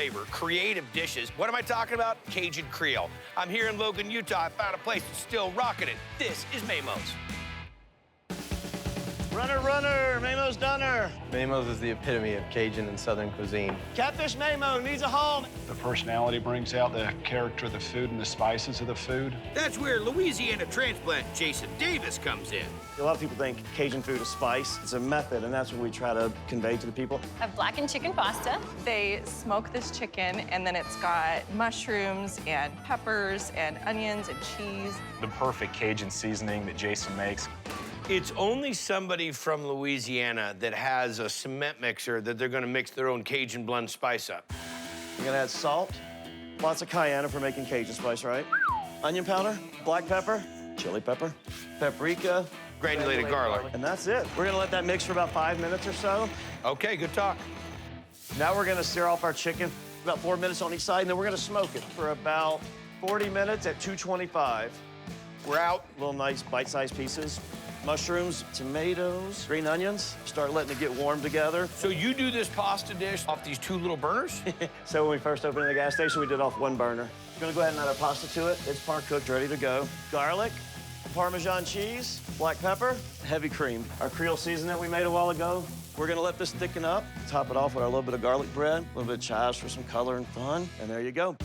flavor, creative dishes. What am I talking about? Cajun Creole. I'm here in Logan, Utah. I found a place that's still rocking it. This is Mamo's. Runner, runner, Mamo's Dunner. Mamo's is the epitome of Cajun and Southern cuisine. Catfish Mamo needs a home. The personality brings out the character of the food and the spices of the food. That's where Louisiana transplant Jason Davis comes in. A lot of people think Cajun food is spice. It's a method, and that's what we try to convey to the people. I have blackened chicken pasta. They smoke this chicken, and then it's got mushrooms and peppers and onions and cheese. The perfect Cajun seasoning that Jason makes. It's only somebody from Louisiana that has a cement mixer that they're gonna mix their own Cajun blend spice up. You're gonna add salt, lots of cayenne if we're making Cajun spice, right? Onion powder, black pepper, chili pepper, paprika, Granulated garlic. and that's it. We're gonna let that mix for about 5 minutes or so. Okay, good talk. Now we're gonna sear off our chicken, about 4 minutes on each side, and then we're gonna smoke it for about 40 minutes at 225. We're out, little nice bite-sized pieces. Mushrooms, tomatoes, green onions. Start letting it get warm together. So you do this pasta dish off these two little burners? So when we first opened the gas station, we did it off one burner. We're gonna go ahead and add our pasta to it. It's par cooked, ready to go. Garlic, Parmesan cheese, black pepper, heavy cream. Our Creole season that we made a while ago. We're gonna let this thicken up. Top it off with our little bit of garlic bread, a little bit of chives for some color and fun, and there you go.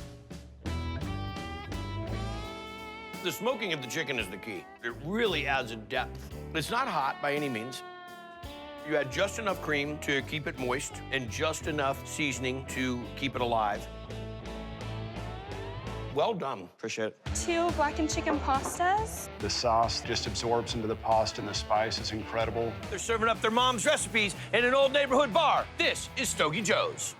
The smoking of the chicken is the key. It really adds a depth. It's not hot by any means. You add just enough cream to keep it moist and just enough seasoning to keep it alive. Well done. Appreciate it. 2 blackened chicken pastas. The sauce just absorbs into the pasta and the spice. It's incredible. They're serving up their mom's recipes in an old neighborhood bar. This is Stogie Joe's.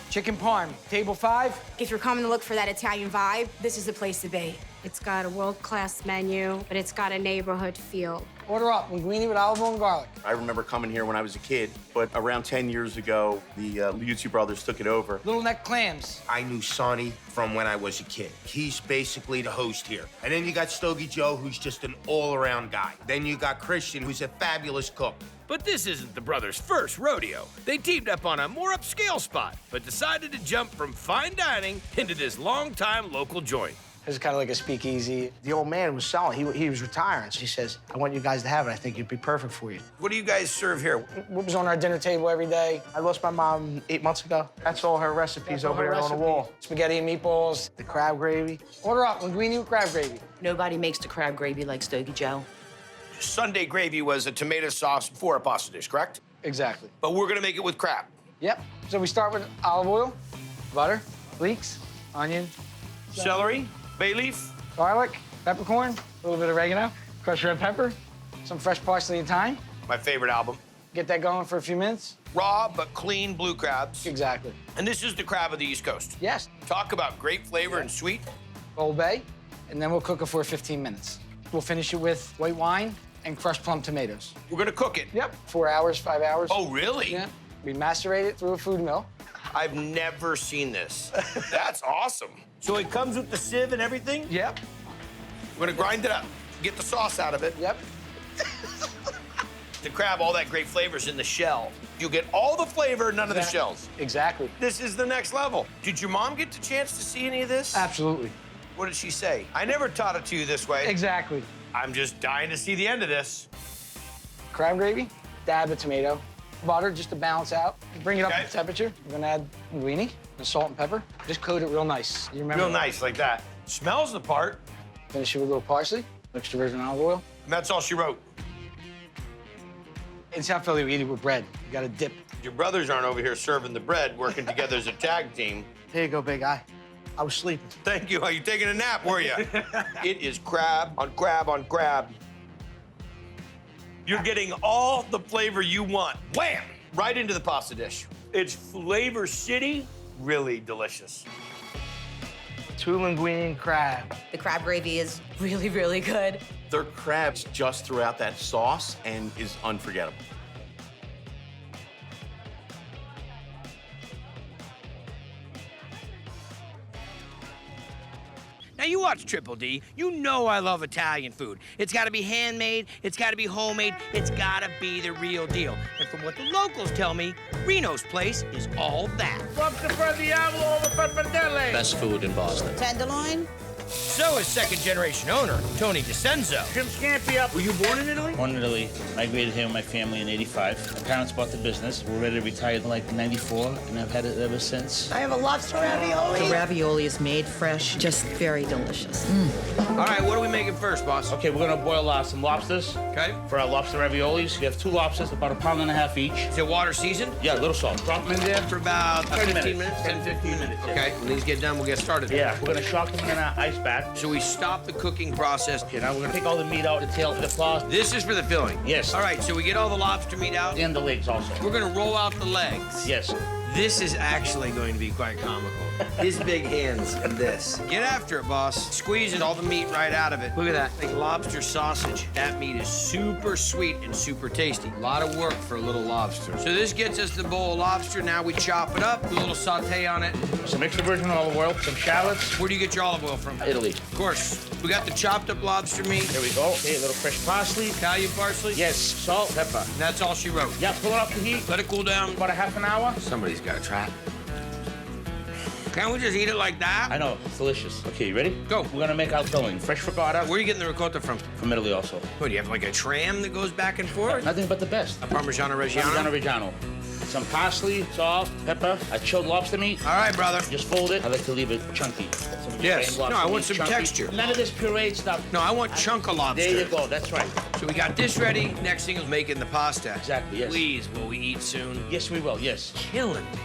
Chicken parm, table 5. If you're coming to look for that Italian vibe, this is the place to be. It's got a world-class menu, but it's got a neighborhood feel. Order up, linguine with olive oil and garlic. I remember coming here when I was a kid, but around 10 years ago, the Liuzzi brothers took it over. Little neck clams. I knew Sonny from when I was a kid. He's basically the host here. And then you got Stogie Joe, who's just an all-around guy. Then you got Christian, who's a fabulous cook. But this isn't the brothers' first rodeo. They teamed up on a more upscale spot, but decided to jump from fine dining into this long-time local joint. This is kind of like a speakeasy. The old man was selling. He was retiring. So he says, I want you guys to have it. I think it'd be perfect for you. What do you guys serve here? What was on our dinner table every day? I lost my mom 8 months ago. That's all her recipes over there on the wall. Spaghetti and meatballs, the crab gravy. Order up, linguine with crab gravy. Nobody makes the crab gravy like Stogie Joe. Sunday gravy was a tomato sauce for a pasta dish, correct? Exactly. But we're gonna make it with crab. Yep. So we start with olive oil, butter, leeks, onion, Celery, bay leaf. garlic, peppercorn, a little bit of oregano, crushed red pepper, some fresh parsley and thyme. My favorite album. Get that going for a few minutes. Raw but clean blue crabs. Exactly. And this is the crab of the East Coast. Yes. Talk about great flavor and sweet. Old Bay, and then we'll cook it for 15 minutes. We'll finish it with white wine and crushed plum tomatoes. We're gonna cook it. Yep. 4 hours, 5 hours. Oh, really? Yeah. We macerate it through a food mill. I've never seen this. That's awesome. So it comes with the sieve and everything? Yep. We're gonna grind it up, get the sauce out of it. Yep. The crab, all that great flavor's in the shell. You get all the flavor, none of the shells. Exactly. This is the next level. Did your mom get the chance to see any of this? Absolutely. What did she say? I never taught it to you this way. Exactly. I'm just dying to see the end of this. Crab gravy, dab of tomato, butter just to balance out. Bring it up Okay. to temperature. We're gonna add linguine and salt and pepper. Just coat it real nice. You remember? Real nice, like that. Smells the part. Finish it with a little parsley, extra virgin olive oil. And that's all she wrote. In South Philly, we eat it with bread. You gotta dip. Your brothers aren't over here serving the bread, working together as a tag team. Here you go, big guy. I was sleeping. Thank you. Are you taking a nap, were you? It is crab on crab on crab. You're getting all the flavor you want. Wham! Right into the pasta dish. It's flavor city, really delicious. 2 linguine crab. The crab gravy is really, really good. Their crabs just throughout that sauce and is unforgettable. Now, you watch Triple D, you know I love Italian food. It's gotta be handmade, it's gotta be homemade, it's gotta be the real deal. And from what the locals tell me, Reno's place is all that. Best food in Boston. Tenderloin? So is second-generation owner, Tony DeCenzo. Jim Scampi up. Were you born in Italy? Born in Italy, migrated here with my family in '85. My parents bought the business. We're ready to retire in like '94, and I've had it ever since. I have a lobster ravioli. The ravioli is made fresh, just very delicious. All right, what are we making first, boss? Okay, we're gonna boil some lobsters. Okay. For our lobster raviolis, we have 2 lobsters, about 1.5 pounds each. Is it water seasoned? Yeah, a little salt. Drop them in there. For about 30 15 minutes? 10, 15 minutes. Okay, when these get done, we'll get started. Yeah, we're gonna shock them in our ice bath. So we stop the cooking process. Okay, now we're gonna take all the meat out, the tail, the claws. This is for the filling? Yes. All right, so we get all the lobster meat out. And the legs also. We're gonna roll out the legs. Yes. This is actually going to be quite comical. His big hands and this. Get after it, boss. Squeezing all the meat right out of it. Look at that, like lobster sausage. That meat is super sweet and super tasty. A lot of work for a little lobster. So this gets us the bowl of lobster. Now we chop it up, do a little saute on it. Some extra virgin olive oil, some shallots. Where do you get your olive oil from? Italy. Of course. We got the chopped up lobster meat. There we go. Okay, a little fresh parsley. Italian parsley? Yes, salt, pepper. And that's all she wrote. Yeah, pull it off the heat. Let it cool down. About a half an hour. Somebody's got to try it. Can't we just eat it like that? I know, it's delicious. Okay, you ready? Go. We're gonna make our filling. Fresh ricotta. Where are you getting the ricotta from? From Italy also. What, do you have like a tram that goes back and forth? Nothing but the best. A Parmigiano Reggiano? Parmigiano Reggiano. Some parsley, salt, pepper, a chilled lobster meat. All right, brother. Just fold it. I like to leave it chunky. Some Yes. lobster No, I want meat, some chunky. texture. None of this pureed stuff. No, I want chunk of lobster. There you go, that's right. So we got this ready. Next thing is making the pasta. Exactly, yes. Please, will we eat soon? Yes, we will, yes. Killing me.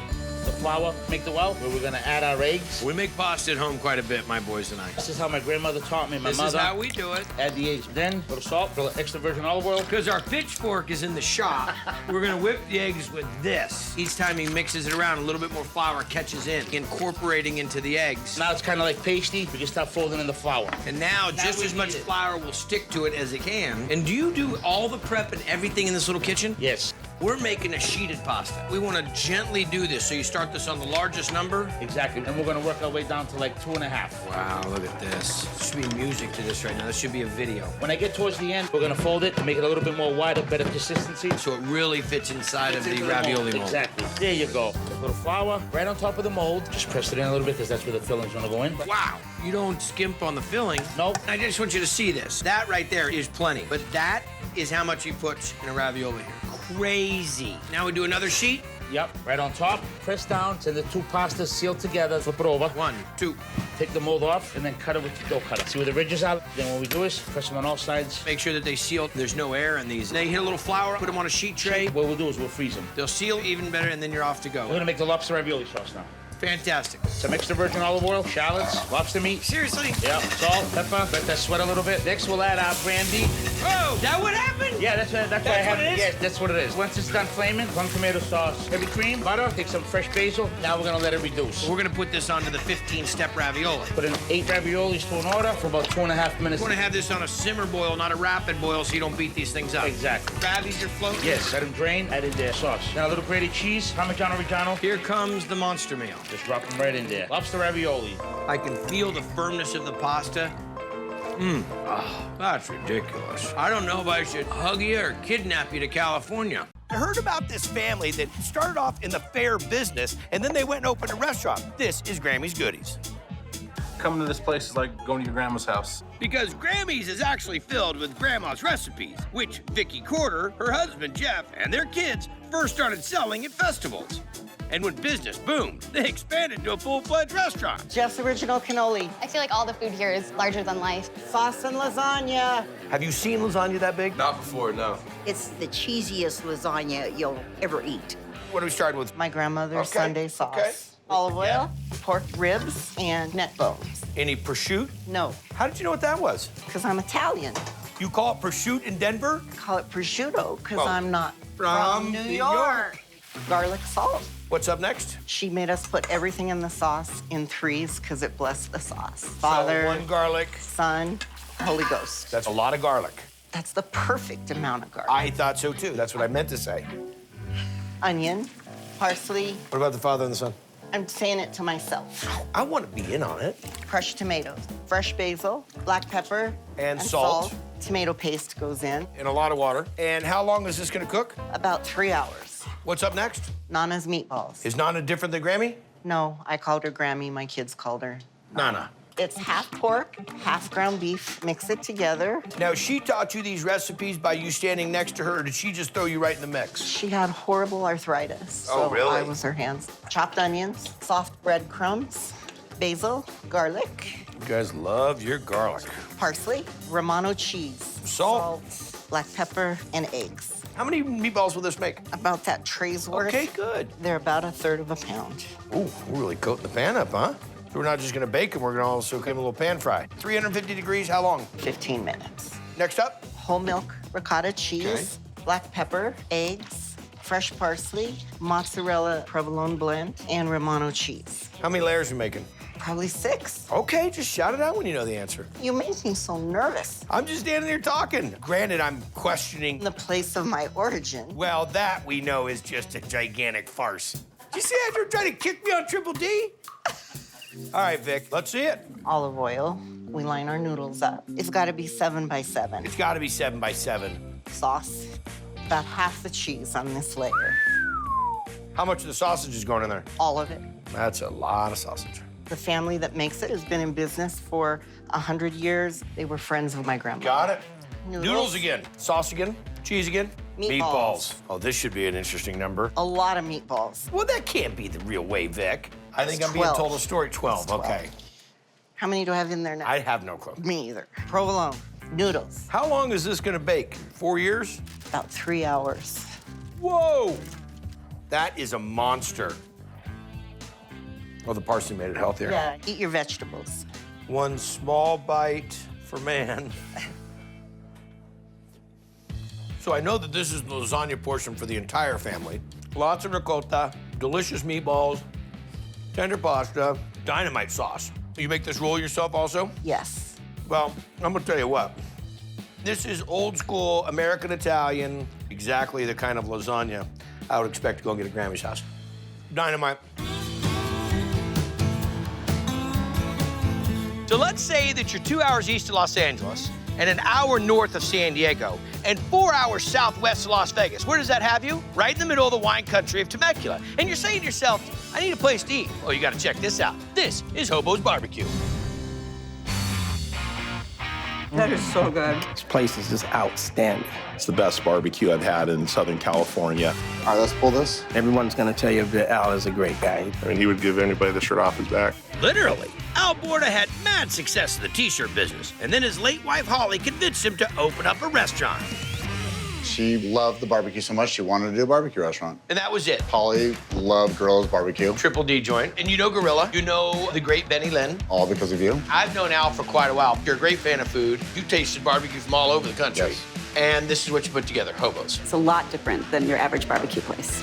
The flour, make the well, where we're gonna add our eggs. We make pasta at home quite a bit, my boys and I. This is how my grandmother taught me, my This mother. is how we do it. Add the eggs. Then, a little salt, a little extra virgin olive oil. Because our pitchfork is in the shop, we're gonna whip the eggs with this. Each time he mixes it around, a little bit more flour catches in, incorporating into the eggs. Now it's kind of like pasty. We can start folding in the flour. And now just as much flour will stick to it as it can. And do you do all the prep and everything in this little kitchen? Yes. We're making a sheeted pasta. We want to gently do this. So you start this on the largest number. Exactly. And we're gonna work our way down to like 2.5. Wow, look at this. There should be music to this right now. This should be a video. When I get towards the end, we're gonna fold it and make it a little bit more wider, better consistency. So it really fits inside of the ravioli mold. Exactly. There you go. A little flour right on top of the mold. Just press it in a little bit because that's where the filling's gonna go in. Wow, you don't skimp on the filling. Nope. I just want you to see this. That right there is plenty. But that is how much he puts in a ravioli here. Crazy. Now we do another sheet. Yep, right on top. Press down, send the 2 pastas sealed together. Flip it over. 1, 2. Take the mold off and then cut it with the dough cutter. See where the ridges are? Then what we do is press them on all sides. Make sure that they seal. There's no air in these. They hit a little flour, put them on a sheet tray. What we'll do is we'll freeze them. They'll seal even better, and then you're off to go. We're gonna make the lobster ravioli sauce now. Fantastic. Some extra virgin olive oil, shallots, lobster meat. Seriously? Yeah, salt, pepper, let that sweat a little bit. Next, we'll add our brandy. Oh, that what happened? Yeah, that's what I have. what it is? Yes, that's what it is. Once it's done flaming, 1 tomato sauce, heavy cream, butter, take some fresh basil. Now we're gonna let it reduce. We're gonna put this onto the 15-step ravioli. Put in 8 raviolis to an order for about 2.5 minutes. We're gonna have this on a simmer boil, not a rapid boil, so you don't beat these things up. Exactly. Ravi's your float? Yes, let them drain, add in their sauce. Now a little grated cheese, Parmigiano Reggiano. Here comes the monster meal. Just drop them right in there. Lobster ravioli. I can feel the firmness of the pasta. That's ridiculous. I don't know if I should hug you or kidnap you to California. I heard about this family that started off in the fair business, and then they went and opened a restaurant. This is Grammy's Goodies. Coming to this place is like going to your grandma's house. Because Grammy's is actually filled with Grandma's recipes, which Vicky Corder, her husband Jeff, and their kids first started selling at festivals. And when business boomed, they expanded to a full-fledged restaurant. Jeff's Original Cannoli. I feel like all the food here is larger than life. Sauce and lasagna. Have you seen lasagna that big? Not before, no. It's the cheesiest lasagna you'll ever eat. What are we starting with? My grandmother's Okay, Sunday sauce. okay. Olive oil, pork ribs, and neck bones. Any prosciutto? No, How did you know what that was? because I'm Italian. You call it prosciutto in Denver? I call it prosciutto because Well, I'm not from New New York. Garlic salt. What's up next? She made us put everything in the sauce in 3s because it blessed the sauce. Father, So 1 garlic. Son, Holy Ghost. That's a lot of garlic. That's the perfect amount of garlic. I thought so too. That's what I meant to say. Onion, parsley, What about the Father and the Son? I'm saying it to myself. I want to be in on it. Crushed tomatoes, fresh basil, black pepper, And salt. Tomato paste goes in. And a lot of water. And how long is this gonna cook? About 3 hours. What's up next? Nana's meatballs. Is Nana different than Grammy? No, I called her Grammy. My kids called her. Nana. It's half pork, half ground beef. Mix it together. Now, she taught you these recipes by you standing next to her, or did she just throw you right in the mix? She had horrible arthritis. So really? I was her hands. Chopped onions, soft breadcrumbs, basil, garlic, You guys love your garlic. parsley, Romano cheese, Salt. black pepper, and eggs. How many meatballs will this make? About that tray's worth. Okay, good. They're about 1/3 of a pound. Ooh, we're really coating the pan up, huh? So we're not just gonna bake them, we're gonna also give them a little pan fry. 350 degrees, how long? 15 minutes. Next up? Whole milk, ricotta cheese, black pepper, eggs, fresh parsley, mozzarella provolone blend, and Romano cheese. How many layers are you making? Probably 6. Okay, just shout it out when you know the answer. You make me so nervous. I'm just standing here talking. Granted, I'm questioning. The place of my origin. Well, that we know is just a gigantic farce. Did you see that you're trying to kick me on Triple D? All right, Vic, let's see it. Olive oil. We line our noodles up. It's got to be 7 by 7. It's got to be 7 by 7. Sauce. About half the cheese on this layer. How much of the sausage is going in there? All of it. That's a lot of sausage. The family that makes it has been in business for 100 years. They were friends of my grandma. Got it. Noodles again. Sauce again. Cheese again. Meatballs. Oh, this should be an interesting number. A lot of meatballs. Well, that can't be the real way, Vic. I think I'm being 12. told a story. 12. It's 12. Okay. How many do I have in there now? I have no clue. Me either. Provolone. Noodles. How long is this gonna bake? 4 years? About 3 hours. Whoa! That is a monster. Oh, the parsley made it healthier. Yeah, eat your vegetables. One small bite for man. So I know that this is the lasagna portion for the entire family. Lots of ricotta, delicious meatballs, tender pasta, dynamite sauce. You make this roll yourself also? Yes. Well, I'm gonna tell you what. This is old school American Italian, exactly the kind of lasagna I would expect to go and get at Grammy's house. Dynamite. So let's say that you're 2 hours east of Los Angeles and an hour north of San Diego and 4 hours southwest of Las Vegas. Where does that have you? Right in the middle of the wine country of Temecula. And you're saying to yourself, I need a place to eat. Oh, you gotta check this out. This is Hobo's Barbecue. That is so good. This place is just outstanding. It's the best barbecue I've had in Southern California. All right, let's pull this. Everyone's gonna tell you that Al is a great guy. I mean, he would give anybody the shirt off his back. Literally. Al Borda had mad success in the t-shirt business, and then his late wife, Holly, convinced him to open up a restaurant. She loved the barbecue so much, she wanted to do a barbecue restaurant. And that was it. Holly loved Gorilla's barbecue. Triple D joint. And you know Gorilla. You know the great Benny Lynn. All because of you. I've known Al for quite a while. You're a great fan of food. You tasted barbecue from all over the country. Yes. And this is what you put together, Hobo's. It's a lot different than your average barbecue place.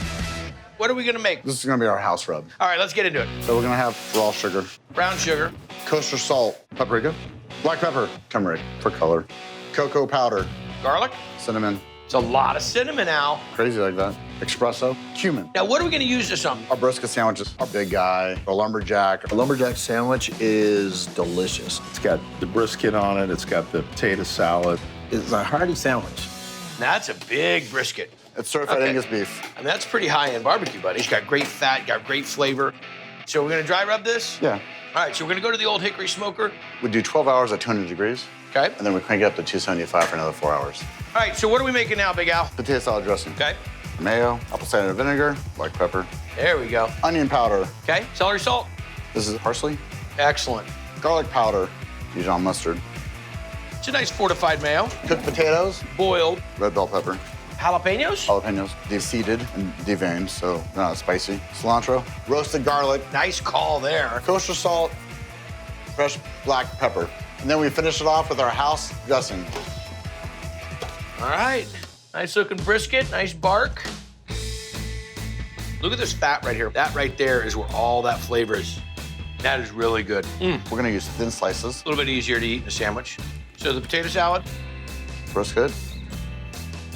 What are we gonna make? This is gonna be our house rub. All right, let's get into it. So we're gonna have raw sugar, Brown sugar, kosher salt, paprika, black pepper, turmeric for color, cocoa powder, garlic. cinnamon, It's a lot of cinnamon, Al. crazy like that, espresso, cumin. Now, what are we gonna use this on? Our brisket sandwiches, our big guy, our lumberjack. A lumberjack sandwich is delicious. It's got the brisket on it. It's got the potato salad. It's a hearty sandwich. That's a big brisket. It's certified Okay. Angus beef. I mean, that's pretty high-end barbecue, buddy. It's got great fat, got great flavor. So we're gonna dry rub this? Yeah. All right, so we're gonna go to the old hickory smoker. We do 12 hours at 200 degrees. Okay. And then we crank it up to 275 for another 4 hours. All right, so what are we making now, Big Al? Potato salad dressing. Okay. Mayo, apple cider vinegar, black pepper, There we go. onion powder. Okay, celery salt. This is parsley. Excellent. Garlic powder, Dijon mustard. It's a nice fortified mayo. Cooked potatoes, Boiled. red bell pepper, Jalapenos. jalapenos, de-seeded and deveined, so they're not spicy. Cilantro, roasted garlic, Nice call there. kosher salt, fresh black pepper. And then we finish it off with our house dressing. All right. Nice looking brisket, nice bark. Look at this fat right here. That right there is where all that flavor is. That is really good. We're gonna use thin slices, A little bit easier to eat in a sandwich. So the potato salad. brisket,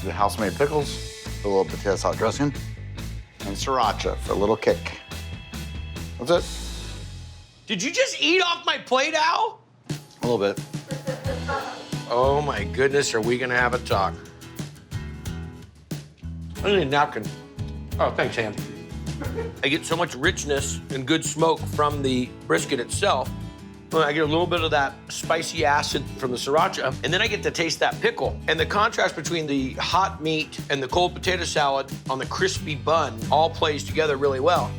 the house-made pickles, a little potato salad dressing, and sriracha for a little kick. That's it. Did you just eat off my plate, Al? A little bit. Oh my goodness, are we gonna have a talk? I need a napkin. Oh, thanks, Andy. I get so much richness and good smoke from the brisket itself. I get a little bit of that spicy acid from the sriracha, and then I get to taste that pickle. And the contrast between the hot meat and the cold potato salad on the crispy bun all plays together really well.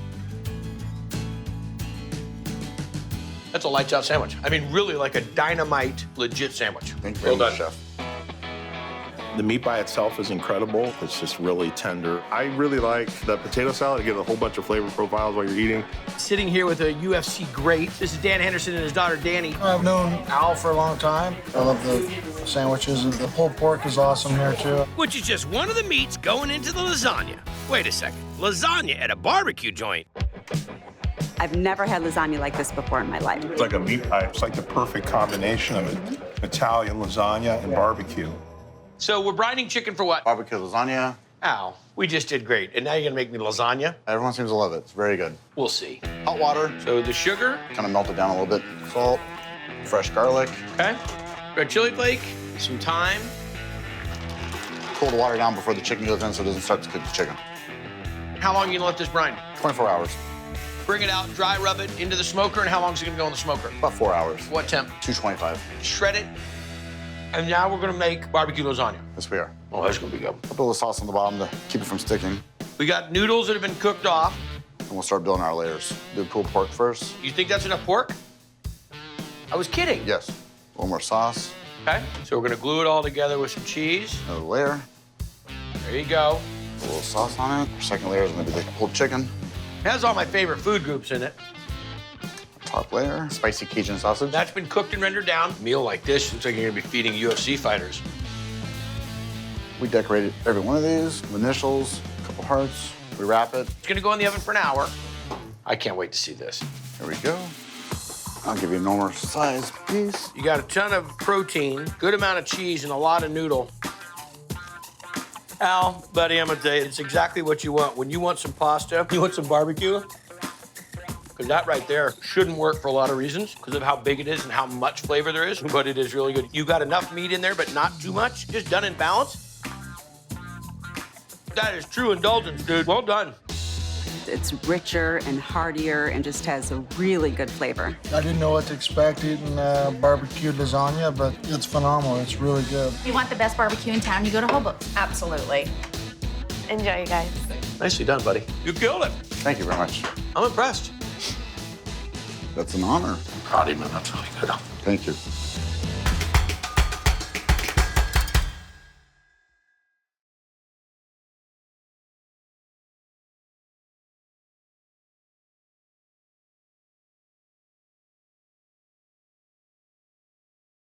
That's a lights out sandwich. I mean, really like a dynamite, legit sandwich. Thank you Well very done, much, Chef. The meat by itself is incredible. It's just really tender. I really like the potato salad. It gives a whole bunch of flavor profiles while you're eating. Sitting here with a UFC great. This is Dan Henderson and his daughter, Danny. I've known Al for a long time. I love the sandwiches, and the pulled pork is awesome here, too. Which is just one of the meats going into the lasagna. Wait a second. Lasagna at a barbecue joint. I've never had lasagna like this before in my life. It's like a meat pie. It's like the perfect combination of Italian lasagna and barbecue. So we're brining chicken for what? Barbecue lasagna. Ow, we just did great. And now you're gonna make me lasagna? Everyone seems to love it. It's very good. We'll see. Hot water. So the sugar. Kind of melt it down a little bit. Salt. Fresh garlic. Okay. Red chili flake. Some thyme. Cool the water down before the chicken goes in so it doesn't start to cook the chicken. How long are you gonna let this brine? 24 hours. Bring it out, dry rub it into the smoker, and how long is it gonna go in the smoker? About 4 hours. What temp? 225. Shred it. And now we're gonna make barbecue lasagna. Yes, we are. Oh, that's gonna be good. Put a little sauce on the bottom to keep it from sticking. We got noodles that have been cooked off. And we'll start building our layers. Do pulled pork first. You think that's enough pork? I was kidding. Yes. A little more sauce. Okay, so we're gonna glue it all together with some cheese. Another layer. There you go. A little sauce on it. Our second layer is gonna be the pulled chicken. It has all my favorite food groups in it. Top layer, spicy Cajun sausage. That's been cooked and rendered down. A meal like this looks like you're gonna be feeding UFC fighters. We decorated every one of these, initials, a couple hearts. We wrap it. It's gonna go in the oven for an hour. I can't wait to see this. There we go. I'll give you a normal size piece. You got a ton of protein, good amount of cheese, and a lot of noodle. Al, buddy, I'm gonna tell you, it's exactly what you want. When you want some pasta, you want some barbecue, because that right there shouldn't work for a lot of reasons because of how big it is and how much flavor there is, but it is really good. You got enough meat in there, but not too much, just done in balance. That is true indulgence, dude. Well done. It's richer and heartier and just has a really good flavor. I didn't know what to expect eating barbecued lasagna, but it's phenomenal. It's really good. If you want the best barbecue in town, you go to Hoboken. Absolutely. Enjoy, you guys. Nicely done, buddy. You killed it. Thank you very much. I'm impressed. That's an honor. Proud of you, man. That's really good. Thank you.